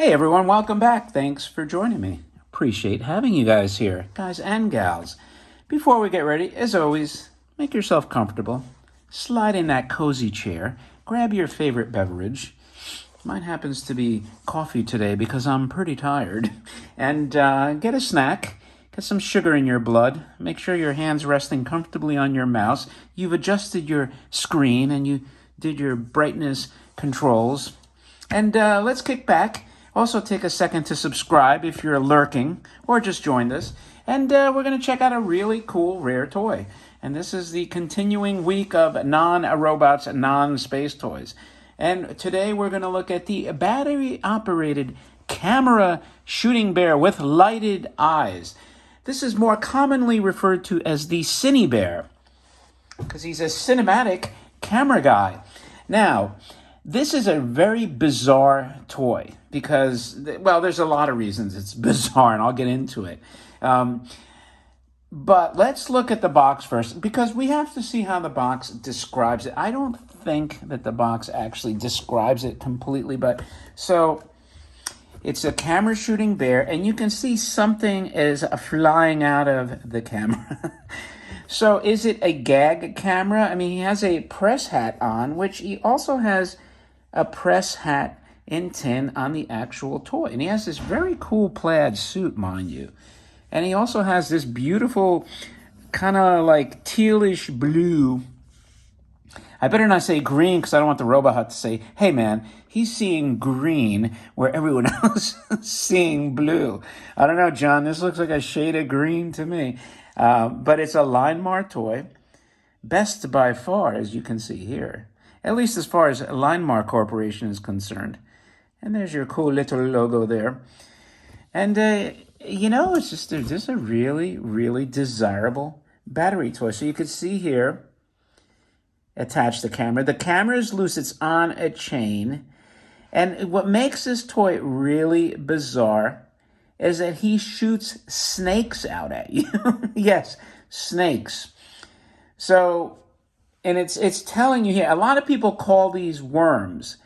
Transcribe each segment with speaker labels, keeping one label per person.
Speaker 1: Hey everyone, welcome back. Thanks for joining me. Appreciate having you guys here, guys and gals. Before we get ready, as always, make yourself comfortable. Slide in that cozy chair. Grab your favorite beverage. Mine happens to be coffee today because I'm pretty tired. And get a snack. Get some sugar in your blood. Make sure your hand's resting comfortably on your mouse. You've adjusted your screen and you did your brightness controls. And let's kick back. Also, take a second to subscribe if you're lurking or just joined us. And we're going to check out a really cool rare toy. And this is the continuing week of non-robots, non-space toys. And today we're going to look at the battery-operated camera shooting bear with lighted eyes. This is more commonly referred to as the Cine Bear because he's a cinematic camera guy. Now, this is a very bizarre toy because, well, there's a lot of reasons it's bizarre, and I'll get into it. But let's look at the box first because we have to see how the box describes it. I don't think that the box actually describes it completely, but so it's a camera shooting bear, and you can see something is flying out of the camera. So is it a gag camera? I mean, he has a press hat on, which he also has a press hat in tin on the actual toy. And he has this very cool plaid suit, mind you. And he also has this beautiful kind of like tealish blue. I better not say green because I don't want the Robot Hut to say, hey man, he's seeing green where everyone else is seeing blue. I don't know, John, this looks like a shade of green to me. But it's a Linemar toy. Best by far, as you can see here. At least as far as Linemar Corporation is concerned. And there's your cool little logo there. And, it's just a really, really desirable battery toy. So you can see here, attach the camera. The camera is loose. It's on a chain. And what makes this toy really bizarre is that he shoots snakes out at you. Yes, snakes. So, and it's telling you here, a lot of people call these worms.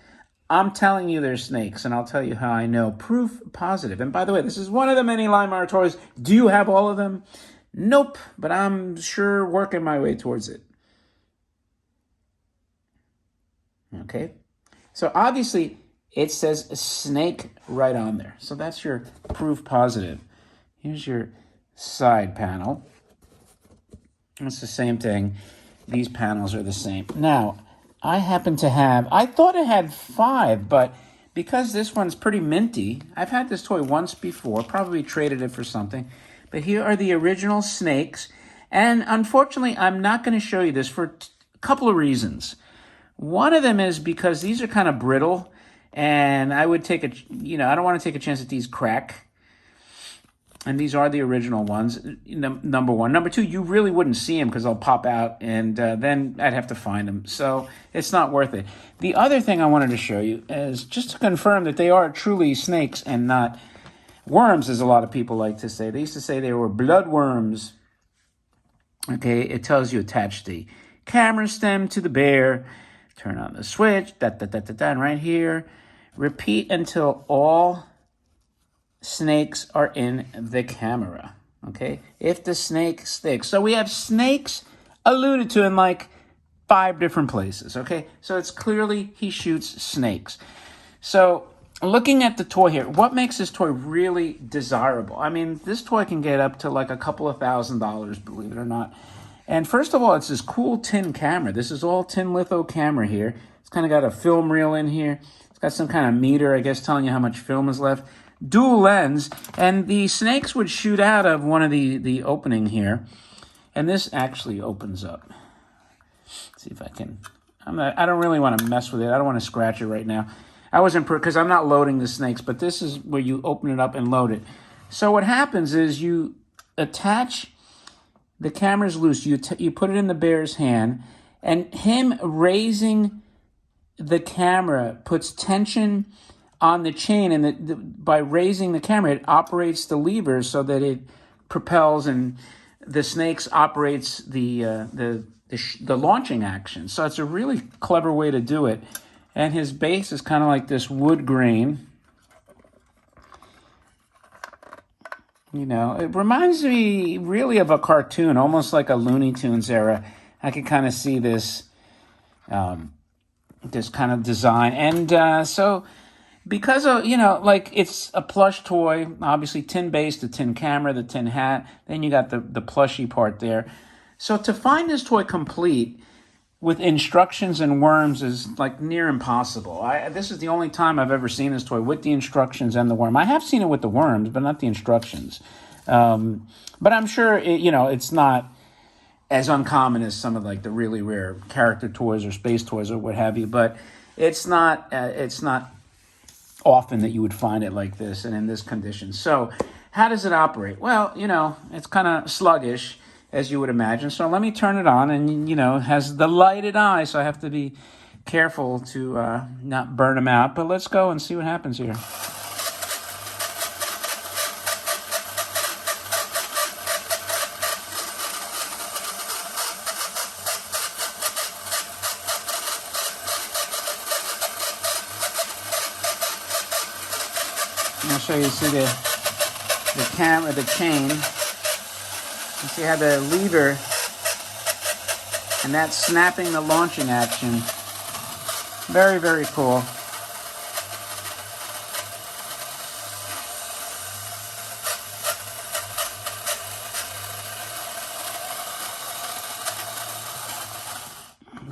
Speaker 1: I'm telling you they're snakes, and I'll tell you how I know. Proof positive. And by the way, this is one of the many Linemar toys. Do you have all of them? Nope, but I'm sure working my way towards it. Okay, so obviously it says snake right on there. So that's your proof positive. Here's your side panel. It's the same thing. These panels are the same. Now, I thought it had 5, but because this one's pretty minty, I've had this toy once before, probably traded it for something. But here are the original snakes. And unfortunately, I'm not going to show you this for a couple of reasons. One of them is because these are kind of brittle, and I would I don't want to take a chance that these crack. And these are the original ones, number one. Number two, you really wouldn't see them because they'll pop out, and then I'd have to find them. So it's not worth it. The other thing I wanted to show you is just to confirm that they are truly snakes and not worms, as a lot of people like to say. They used to say they were blood worms. Okay, it tells you attach the camera stem to the bear, turn on the switch, and right here, repeat until all snakes are in the camera, okay? If the snake sticks. So we have snakes alluded to in like 5 different places, okay? So it's clearly he shoots snakes. So looking at the toy here, what makes this toy really desirable? I mean, this toy can get up to like a couple of $1,000s, believe it or not. And first of all, it's this cool tin camera. This is all tin litho camera here. It's kind of got a film reel in here. It's got some kind of meter, I guess, telling you how much film is left. Dual lens, and the snakes would shoot out of one of the opening here, and this actually opens up. Let's see if I can. I don't really want to mess with it. I don't want to scratch it right now. I wasn't because I'm not loading the snakes, but this is where you open it up and load it. So what happens is you attach the camera's loose. You put it in the bear's hand, and him raising the camera puts tension on the chain, and by raising the camera, it operates the levers so that it propels, and the snakes operates the launching action. So it's a really clever way to do it. And his base is kind of like this wood grain. You know, it reminds me really of a cartoon, almost like a Looney Tunes era. I can kind of see this this kind of design. And so because of, you know, like it's a plush toy, obviously tin base, the tin camera, the tin hat, then you got the plushy part there. So to find this toy complete with instructions and worms is like near impossible. This is the only time I've ever seen this toy with the instructions and the worm. I have seen it with the worms, but not the instructions. But I'm sure it's not as uncommon as some of like the really rare character toys or space toys or what have you. But it's not often that you would find it like this and in this condition. So how does it operate? Well, it's kind of sluggish, as you would imagine. So let me turn it on, and it has the lighted eye, so I have to be careful to not burn them out. But let's go and see what happens here. I'll show you, see the camera, the chain. You see how the lever, and that's snapping the launching action. Very, very cool.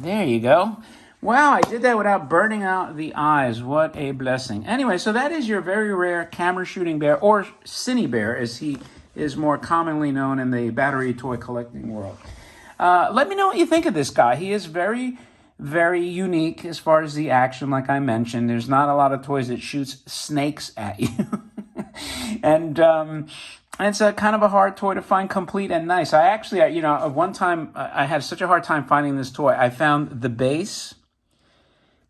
Speaker 1: There you go. Wow, I did that without burning out the eyes. What a blessing. Anyway, so that is your very rare camera shooting bear, or cine bear, as he is more commonly known in the battery toy collecting world. Let me know what you think of this guy. He is very, very unique as far as the action, like I mentioned. There's not a lot of toys that shoots snakes at you. And it's a kind of a hard toy to find complete and nice. I actually, one time I had such a hard time finding this toy. I found the base,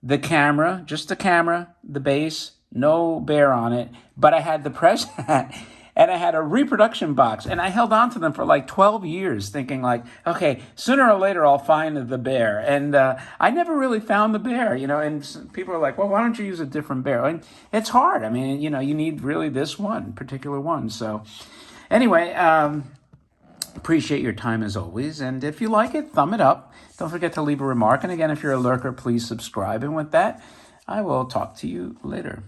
Speaker 1: the camera, just the camera, the base, no bear on it, but I had the press hat and I had a reproduction box, and I held on to them for like 12 years thinking like, okay, sooner or later I'll find the bear. And I never really found the bear, and people are like, well, why don't you use a different bear? And it's hard. I mean, you need really this one, particular one. So anyway, appreciate your time as always. And if you like it, thumb it up. Don't forget to leave a remark. And again, if you're a lurker, please subscribe. And with that, I will talk to you later.